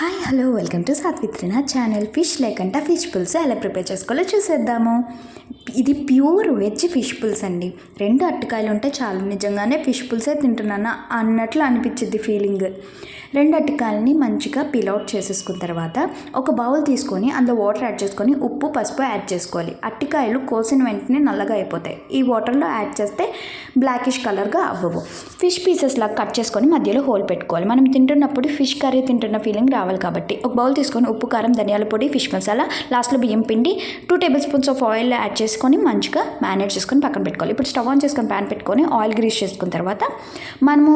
Hi hello welcome to సాత్విత్రినా channel. Fish లేకుండా fish పులుసు ఎలా ప్రిపేర్ చేసుకోవాలో చూసేద్దాము. ఇది ప్యూర్ వెజ్ ఫిష్ పులుసు అండి. 2 అరటికాయలు ఉంటే చాలు, నిజంగానే ఫిష్ పులుసే తింటున్నానా అన్నట్లు అనిపించింది ఫీలింగ్. 2 అరటికాయలని మంచిగా పీల్ అవుట్ చేసేసుకున్న తర్వాత ఒక బౌల్ తీసుకొని అందులో వాటర్ యాడ్ చేసుకొని ఉప్పు పసుపు యాడ్ చేసుకోవాలి. అరటికాయలు కోసిన వెంటనే నల్లగా అయిపోతాయి. ఈ వాటర్లో యాడ్ చేస్తే బ్లాకిష్ కలర్గా అవ్వవు. ఫిష్ పీసెస్ లాగా కట్ చేసుకొని మధ్యలో హోల్ పెట్టుకోవాలి. మనం తింటున్నప్పుడు ఫిష్ కర్రీ తింటున్న ఫీలింగ్ రావాలి కాబట్టి ఒక బౌల్ తీసుకొని ఉప్పు, కారం, ధనియాల పొడి, ఫిష్ మసాలా, లాస్ట్లో బియ్యం పిండి, 2 table spoons of oil add చేసుకొని మంచిగా మ్యారినేట్ చేసుకొని పక్కన పెట్టుకోవాలి. ఇప్పుడు స్టవ్ ఆన్ చేసుకొని ప్యాన్ పెట్టుకొని ఆయిల్ గ్రీస్ చేసుకున్న తర్వాత మనము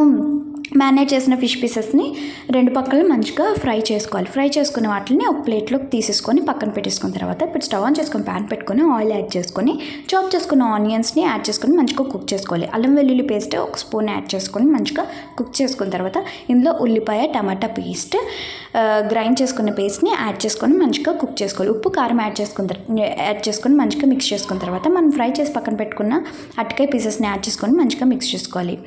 మ్యారినేట్ చేసిన ఫిష్ పీసెస్ని 2 పక్కలు మంచిగా ఫ్రై చేసుకోవాలి. ఫ్రై చేసుకున్న వాటిని ఒక ప్లేట్లోకి తీసేసుకొని పక్కన పెట్టేసుకున్న తర్వాత ఇప్పుడు స్టవ్ ఆన్ చేసుకొని ప్యాన్ పెట్టుకొని ఆయిల్ యాడ్ చేసుకొని చాప్ చేసుకున్న ఆనియన్స్ని యాడ్ చేసుకొని మంచిగా కుక్ చేసుకోవాలి. అల్లం వెల్లుల్లి పేస్ట్ 1 స్పూన్ యాడ్ చేసుకొని మంచిగా కుక్ చేసుకున్న తర్వాత ఇందులో ఉల్లిపాయ, టమాటా పేస్ట్, గ్రైండ్ చేసుకున్న పేస్ట్ని యాడ్ చేసుకొని మంచిగా కుక్ చేసుకోవాలి. ఉప్పు, కారం యాడ్ చేసుకొని మంచిగా మిక్స్ చేసుకున్న తర్వాత మనం ఫ్రై చేసి పక్కన పెట్టుకున్న అరటికాయ పీసెస్ని యాడ్ చేసుకొని మంచిగా మిక్స్ చేసుకోవాలి.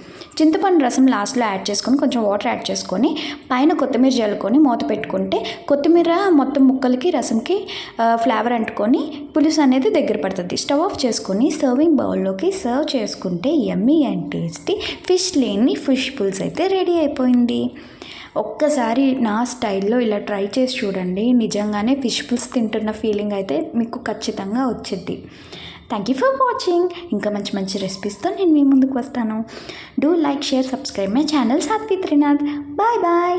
చింతపండు రసం లాస్ట్లో యాడ్ చేసుకొని కొంచెం వాటర్ యాడ్ చేసుకొని పైన కొత్తిమీర జల్లుకొని మూత పెట్టుకుంటే కొత్తిమీర మొత్తం ముక్కలకి రసంకి ఫ్లేవర్ అంటుకొని పులుసు అనేది దగ్గర పడుతుంది. స్టవ్ ఆఫ్ చేసుకొని సర్వింగ్ బౌల్లోకి సర్వ్ చేసుకుంటే యమ్మీ అండ్ టేస్టీ ఫిష్ లేని ఫిష్ పులుసు అయితే రెడీ అయిపోయింది. ఒక్కసారి నా స్టైల్లో ఇలా ట్రై చేసి చూడండి, నిజంగానే ఫిష్ పులుసు తింటున్న ఫీలింగ్ అయితే మీకు ఖచ్చితంగా వచ్చింది. Thank you for watching. ఇంకా మంచి మంచి రెసిపీస్తో నేను మీ ముందుకు వస్తాను. Do like, share, subscribe my channel సాత్విత్రినాథ్. Bye bye.